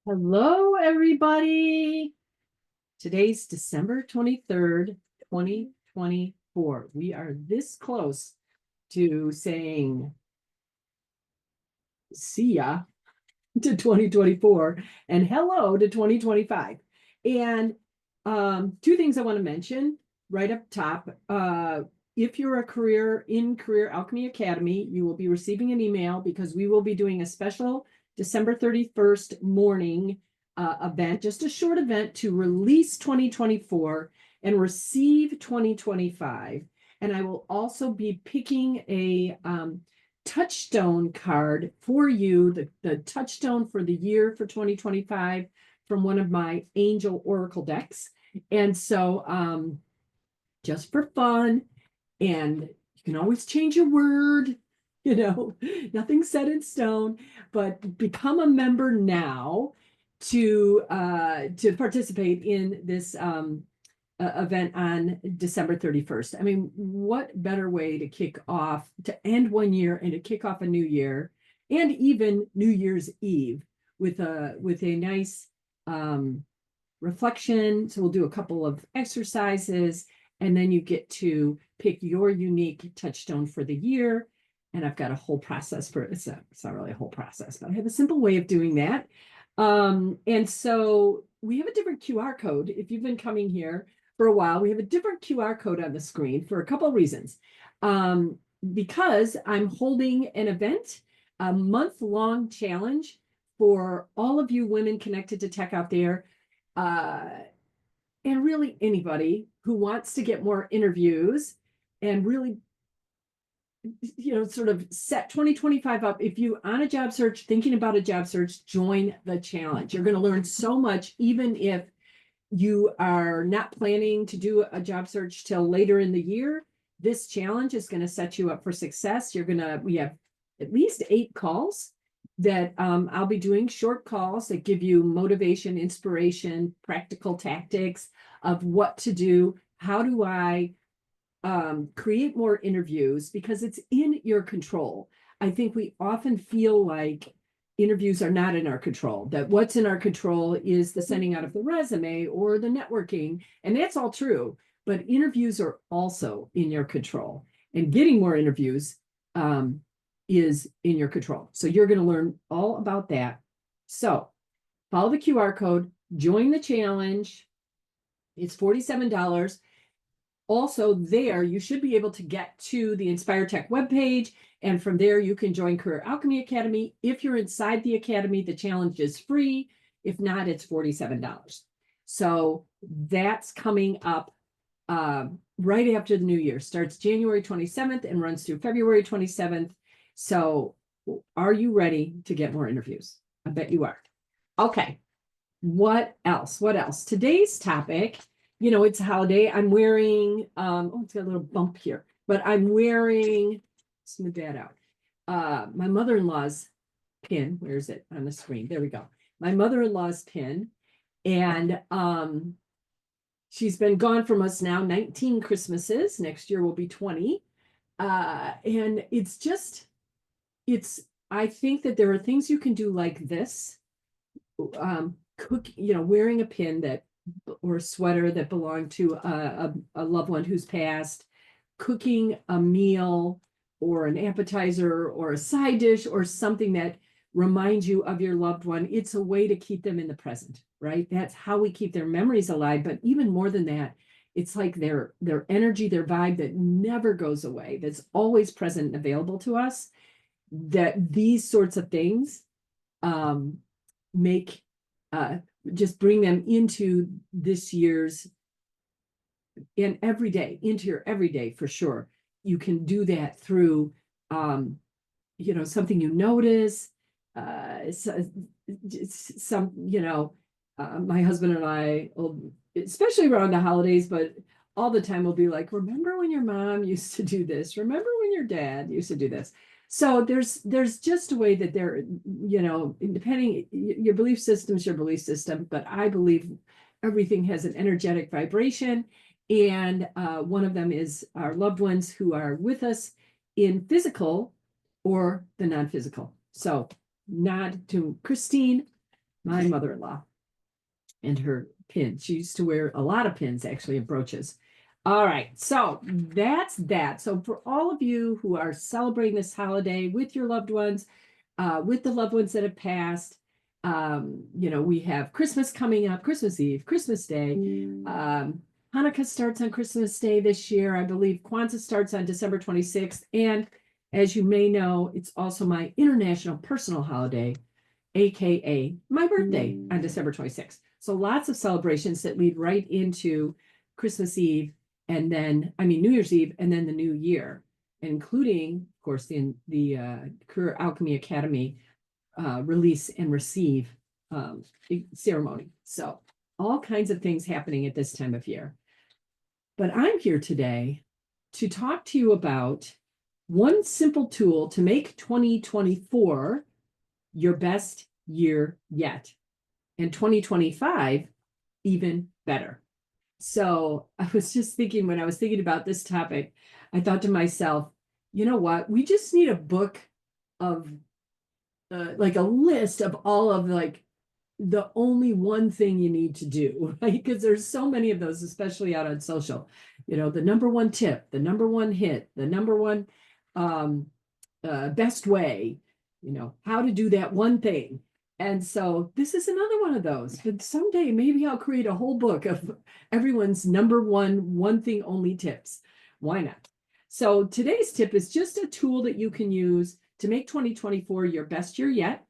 Hello, everybody. Today's December 23rd, 2024. We are this close to saying see ya to 2024 and hello to 2025. And two things I want to mention right up top. If you're a career in Career Alchemy Academy, you will be receiving an email because we will be doing a special December 31st morning event, just a short event to release 2024 and receive 2025. And I will also be picking a touchstone card for you, the touchstone for the year for 2025 from one of my angel oracle decks. And so just for fun, and you can always change your word, nothing set in stone, but become a member now to participate in this event on December 31st. I mean, what better way to kick off, to end one year and to kick off a new year, and even New Year's Eve with a nice reflection. So we'll do a couple of exercises, and then you get to pick your unique touchstone for the year. And I've got a whole process for it. It's not really a whole process, but I have a simple way of doing that. And so we have a different QR code. If you've been coming here for a while, we have a different QR code on the screen for a couple of reasons. Because I'm holding an event, a month-long challenge for all of you women connected to tech out there, and really anybody who wants to get more interviews and really sort of set 2025 up. If you on a job search, thinking about a job search, join the challenge. You're going to learn so much, even if you are not planning to do a job search till later in the year. This challenge is going to set you up for success. We have at least 8 calls that I'll be doing, short calls that give you motivation, inspiration, practical tactics of what to do. How do I create more interviews, because it's in your control. I think we often feel like interviews are not in our control, that what's in our control is the sending out of the resume or the networking. And that's all true, but interviews are also in your control, and getting more interviews is in your control. So you're going to learn all about that. So follow the QR code, join the challenge. It's $47. Also there, you should be able to get to the Inspire Tech webpage, and from there you can join Career Alchemy Academy. If you're inside the academy, the challenge is free. If not, it's $47. So that's coming up right after the new year. Starts January 27th and runs through February 27th. So are you ready to get more interviews? I bet you are. Okay. What else? What else? Today's topic, it's a holiday. I'm wearing, it's got a little bump here, but I'm wearing, smooth that out. My mother-in-law's pin. Where is it on the screen? There we go. My mother-in-law's pin. And she's been gone from us now 19 Christmases. Next year will be 20. And I think that there are things you can do like this. Wearing a pin or a sweater that belonged to a loved one who's passed, cooking a meal or an appetizer or a side dish or something that reminds you of your loved one. It's a way to keep them in the present, right? That's how we keep their memories alive. But even more than that, it's like their energy, their vibe that never goes away, that's always present and available to us. That these sorts of things make just bring them into this year's and every day, into your everyday for sure. You can do that through something you notice, my husband and I will, especially around the holidays, but all the time we'll be like, remember when your mom used to do this? Remember when your dad used to do this? So there's just a way that depending, your belief system is your belief system, but I believe everything has an energetic vibration. And one of them is our loved ones who are with us in physical or the non-physical. So nod to Christine, my mother-in-law and her pin. She used to wear a lot of pins, actually, and brooches. All right, so that's that. So for all of you who are celebrating this holiday with your loved ones, with the loved ones that have passed, we have Christmas coming up, Christmas Eve, Christmas Day. Hanukkah starts on Christmas Day this year. I believe Kwanzaa starts on December 26th. And as you may know, it's also my international personal holiday, AKA my birthday on December 26th. So lots of celebrations that lead right into Christmas Eve and then, New Year's Eve and then the New Year, including, of course, the Career Alchemy Academy release and receive ceremony. So all kinds of things happening at this time of year. But I'm here today to talk to you about one simple tool to make 2024 your best year yet, and 2025 even better. So I was just thinking, when I was thinking about this topic, I thought to myself, you know what? We just need a book of like a list of all of like the only one thing you need to do, right? Because there's so many of those, especially out on social. The number one tip, the number one hit, the number one best way, how to do that one thing. And so this is another one of those. But someday maybe I'll create a whole book of everyone's number one thing only tips. Why not? So today's tip is just a tool that you can use to make 2024 your best year yet,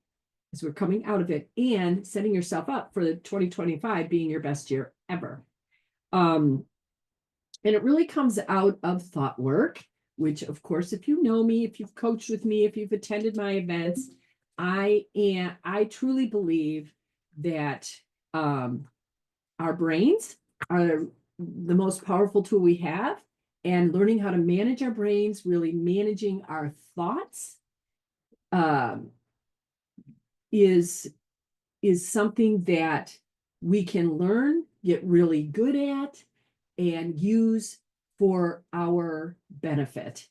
as we're coming out of it, and setting yourself up for the 2025 being your best year ever. And it really comes out of thought work, which, of course, if you know me, if you've coached with me, if you've attended my events, I truly believe that our brains are the most powerful tool we have, and learning how to manage our brains, really managing our thoughts, is something that we can learn, get really good at, and use for our benefit.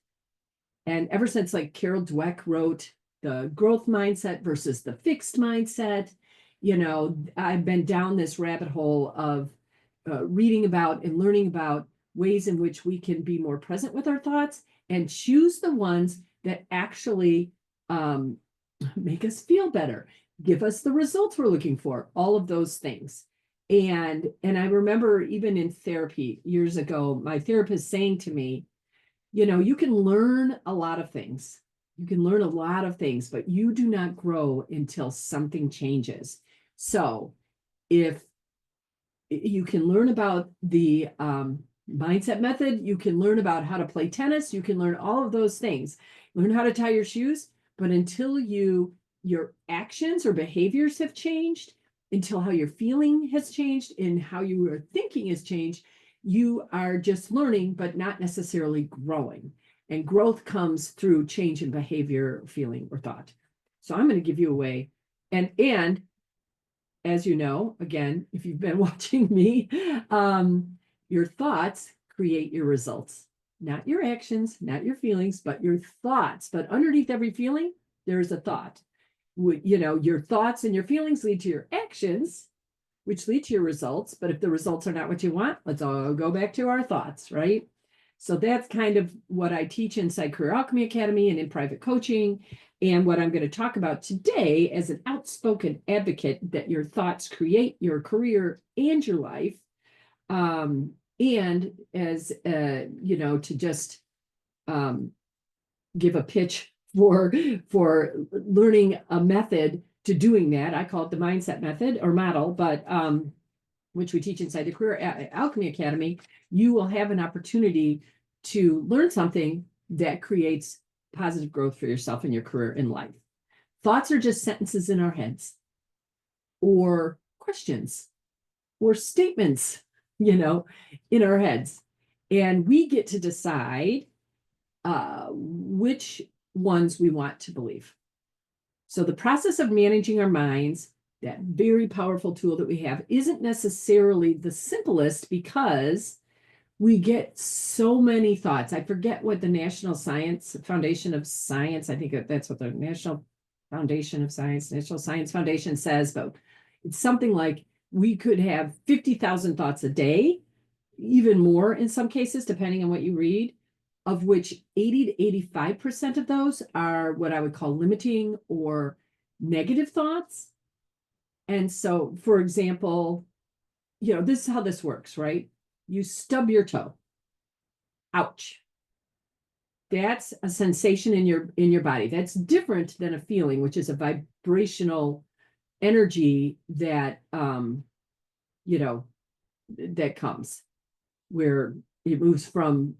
And ever since like Carol Dweck wrote The Growth Mindset versus the Fixed Mindset, I've been down this rabbit hole of reading about and learning about ways in which we can be more present with our thoughts and choose the ones that actually make us feel better, give us the results we're looking for, all of those things. And I remember even in therapy years ago, my therapist saying to me, you can learn a lot of things. You can learn a lot of things, but you do not grow until something changes. So if you can learn about the mindset method, you can learn about how to play tennis, you can learn all of those things, learn how to tie your shoes, but until your actions or behaviors have changed, until how you're feeling has changed and how you are thinking has changed, you are just learning, but not necessarily growing. And growth comes through change in behavior, feeling, or thought. So I'm going to give you a way. And as you know, again, if you've been watching me, your thoughts create your results, not your actions, not your feelings, but your thoughts. But underneath every feeling, there's a thought. Your thoughts and your feelings lead to your actions, which lead to your results. But if the results are not what you want, let's all go back to our thoughts, right? So that's kind of what I teach inside Career Alchemy Academy and in private coaching. And what I'm going to talk about today as an outspoken advocate that your thoughts create your career and your life. And as, to just give a pitch for learning a method to doing that. I call it the mindset method or model, but which we teach inside the Career Alchemy Academy. You will have an opportunity to learn something that creates positive growth for yourself in your career and life. Thoughts are just sentences in our heads, or questions, or statements, in our heads. And we get to decide which ones we want to believe. So the process of managing our minds, that very powerful tool that we have, isn't necessarily the simplest, because we get so many thoughts. I forget what the National Science Foundation of Science, I think that's what the National Science Foundation says, but It's something like we could have 50,000 thoughts a day, even more in some cases, depending on what you read, of which 80 to 85% of those are what I would call limiting or negative thoughts. And so, for example, this is how this works, right? You stub your toe. Ouch. That's a sensation in your body. That's different than a feeling, which is a vibrational energy that that comes where it moves from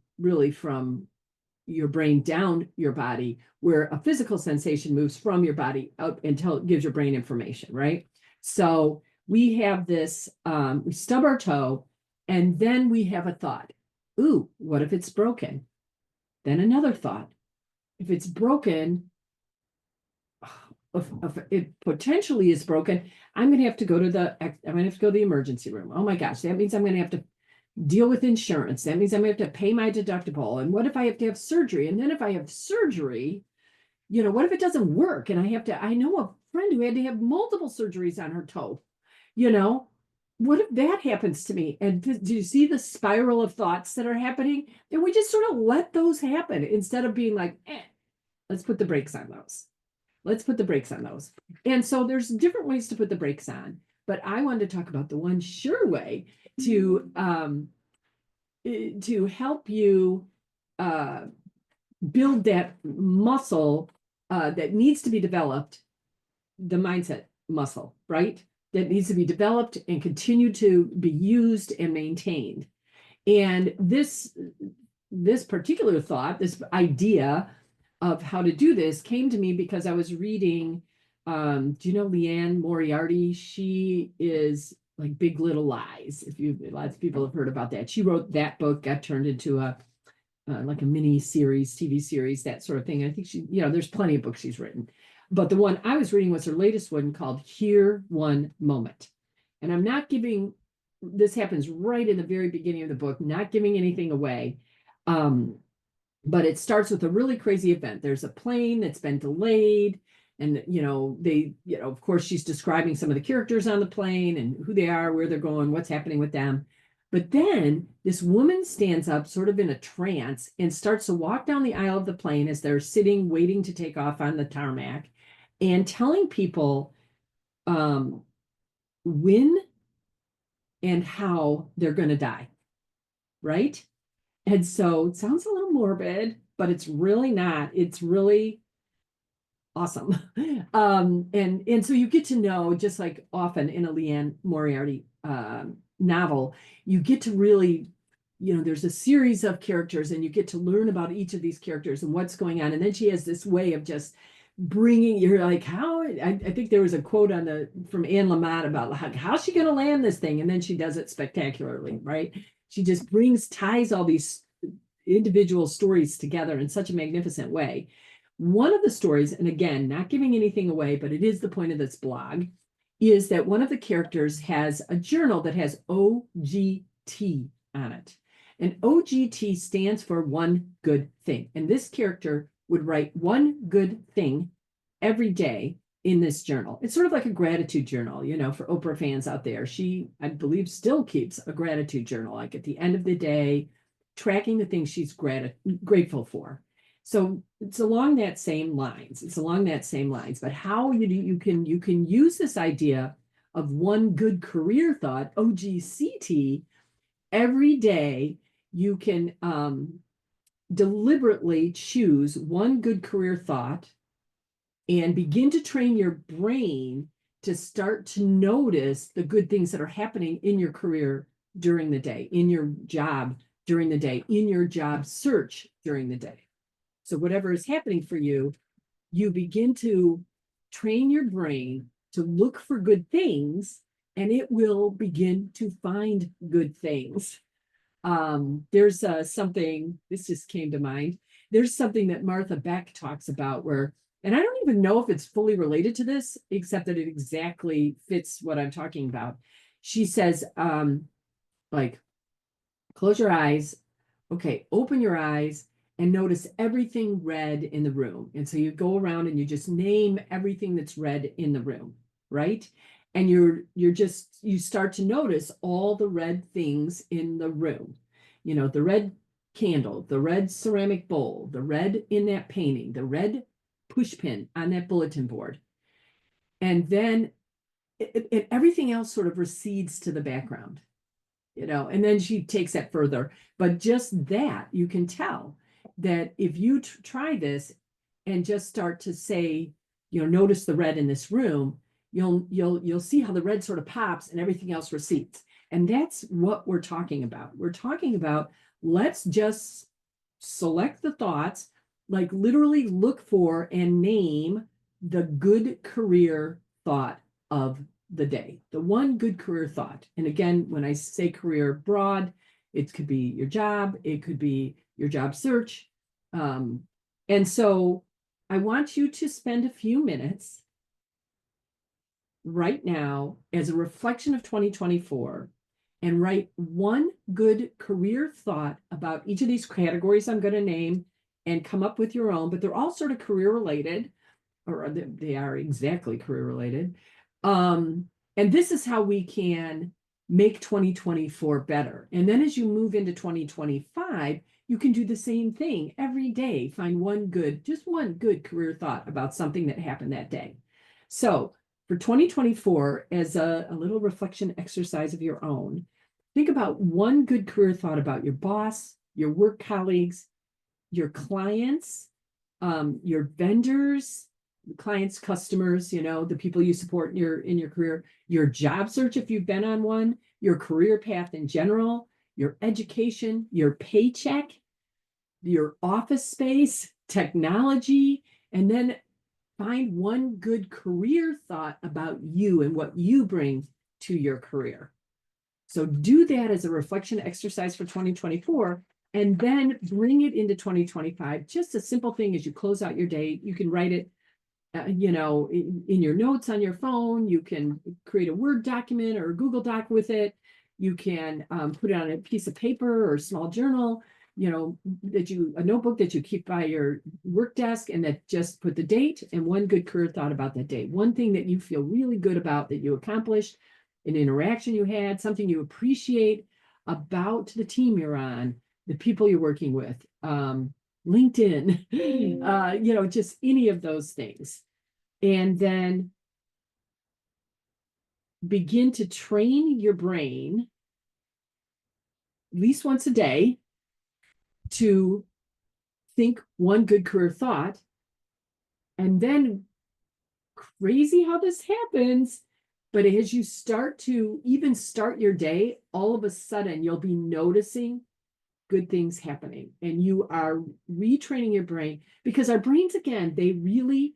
your brain down your body, where a physical sensation moves from your body up until it gives your brain information, right? So we have this, we stub our toe, and then we have a thought. Ooh, what if it's broken? Then another thought. If it's broken, if it potentially is broken, I'm going to have to go to the emergency room. Oh my gosh, that means I'm going to have to deal with insurance. That means I'm going to have to pay my deductible. And what if I have to have surgery? And then if I have surgery, what if it doesn't work? And I know a friend who had to have multiple surgeries on her toe. What if that happens to me? And do you see the spiral of thoughts that are happening? And we just sort of let those happen instead of being like, let's put the brakes on those. Let's put the brakes on those. And so there's different ways to put the brakes on, but I wanted to talk about the one sure way to help you build that muscle that needs to be developed, the mindset muscle, right? That needs to be developed and continue to be used and maintained. And this particular thought, this idea of how to do this came to me because I was reading, do you know Liane Moriarty? She is like Big Little Lies. Lots of people have heard about that. She wrote that book, got turned into like a mini series, TV series, that sort of thing. I think there's plenty of books she's written. But the one I was reading was her latest one called Here One Moment. And I'm not giving, this happens right in the very beginning of the book, not giving anything away. But it starts with a really crazy event. There's a plane that's been delayed. And, of course, she's describing some of the characters on the plane and who they are, where they're going, what's happening with them. But then this woman stands up sort of in a trance and starts to walk down the aisle of the plane as they're sitting, waiting to take off on the tarmac, and telling people when and how they're going to die, right? And so it sounds a little morbid, but it's really not. It's really awesome. And so you get to know, just like often in a Liane Moriarty novel, you get to really, there's a series of characters and you get to learn about each of these characters and what's going on. And then she has this way of just you're like, how, I think there was a quote from Anne Lamott about how's she going to land this thing? And then she does it spectacularly, right? She just ties all these individual stories together in such a magnificent way. One of the stories, and again, not giving anything away, but it is the point of this blog, is that one of the characters has a journal that has OGT on it. And OGT stands for one good thing. And this character would write one good thing every day in this journal. It's sort of like a gratitude journal, for Oprah fans out there. She, I believe, still keeps a gratitude journal, like at the end of the day, tracking the things she's grateful for. So it's along that same lines. But how you can use this idea of one good career thought, OGCT, every day. You can deliberately choose one good career thought and begin to train your brain to start to notice the good things that are happening in your career during the day, in your job during the day, in your job search during the day. So whatever is happening for you, you begin to train your brain to look for good things, and it will begin to find good things. There's something, this just came to mind. There's something that Martha Beck talks about where, and I don't even know if it's fully related to this, except that it exactly fits what I'm talking about. She says, like, close your eyes. Okay, open your eyes and notice everything red in the room. And so you go around and you just name everything that's red in the room, right? And you start to notice all the red things in the room. You know, the red candle, the red ceramic bowl, the red in that painting, the red push pin on that bulletin board. And then everything else sort of recedes to the background, you know, and then she takes that further. But just that, you can tell that if you try this and just start to say, you know, notice the red in this room, you'll see how the red sort of pops and everything else recedes. And that's what we're talking about. We're talking about, let's just select the thoughts, like literally look for and name the good career thought of the day, the one good career thought. And again, when I say career broad, it could be your job, it could be your job search. And so I want you to spend a few minutes right now as a reflection of 2024 and write one good career thought about each of these categories I'm going to name and come up with your own, but they're all sort of career related, or they are exactly career related. And this is how we can make 2024 better. And then as you move into 2025, you can do the same thing every day. Find just one good career thought about something that happened that day. So for 2024, as a little reflection exercise of your own, think about one good career thought about your boss, your work colleagues, your clients, your vendors, clients, customers, you know, the people you support in your career, your job search if you've been on one, your career path in general, your education, your paycheck, your office space, technology, and then find one good career thought about you and what you bring to your career. So do that as a reflection exercise for 2024, and then bring it into 2025. Just a simple thing as you close out your day, you can write it you know, in your notes on your phone. You can create a Word document or a Google Doc with it. You can put it on a piece of paper or a small journal, you know, a notebook that you keep by your work desk, and that just put the date and one good career thought about that day. One thing that you feel really good about that you accomplished, an interaction you had, something you appreciate about the team you're on, the people you're working with, LinkedIn, you know, just any of those things. And then begin to train your brain at least once a day to think one good career thought. And then, crazy how this happens, but as you start to even start your day, all of a sudden you'll be noticing good things happening, and you are retraining your brain, because our brains, again, they really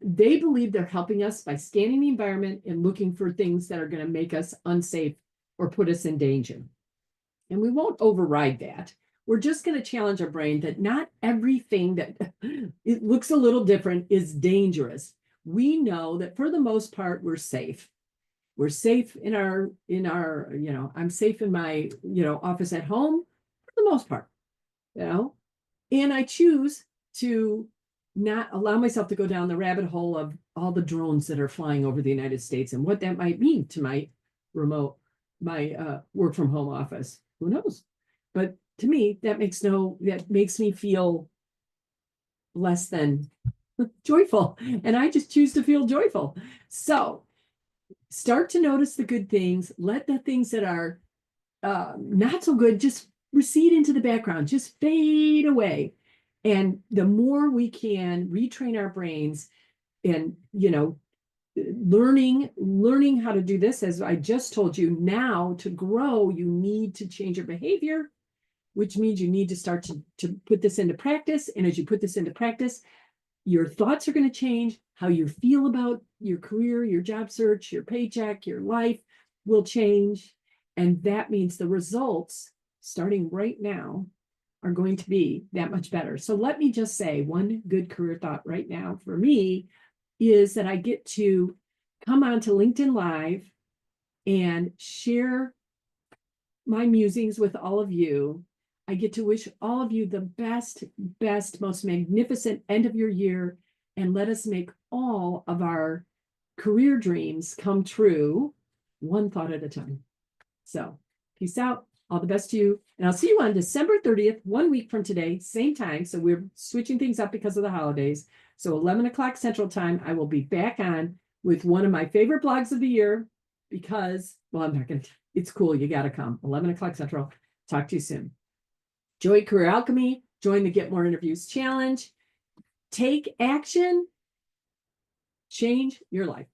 they believe they're helping us by scanning the environment and looking for things that are going to make us unsafe or put us in danger. And we won't override that. We're just going to challenge our brain that not everything that it looks a little different is dangerous. We know that for the most part, we're safe. We're safe in our, you know, I'm safe in my, you know, office at home for the most part, you know, and I choose to not allow myself to go down the rabbit hole of all the drones that are flying over the United States and what that might mean to my work from home office. Who knows? But to me, that makes me feel less than joyful. And I just choose to feel joyful. So start to notice the good things. Let the things that are not so good just recede into the background, just fade away. And the more we can retrain our brains and, you know, learning how to do this, as I just told you, now to grow, you need to change your behavior, which means you need to start to put this into practice. And as you put this into practice, your thoughts are going to change. How you feel about your career, your job search, your paycheck, your life will change. And that means the results, starting right now, are going to be that much better. So let me just say, one good career thought right now for me is that I get to come onto LinkedIn Live and share my musings with all of you. I get to wish all of you the best, most magnificent end of your year, and let us make all of our career dreams come true one thought at a time. So peace out. All the best to you. And I'll see you on December 30th, 1 week from today, same time. So we're switching things up because of the holidays. So 11 o'clock Central Time, I will be back on with one of my favorite blogs of the year because, well, I'm not going to, it's cool. You got to come. 11 o'clock Central. Talk to you soon. Join Career Alchemy. Join the Get More Interviews Challenge. Take action. Change your life.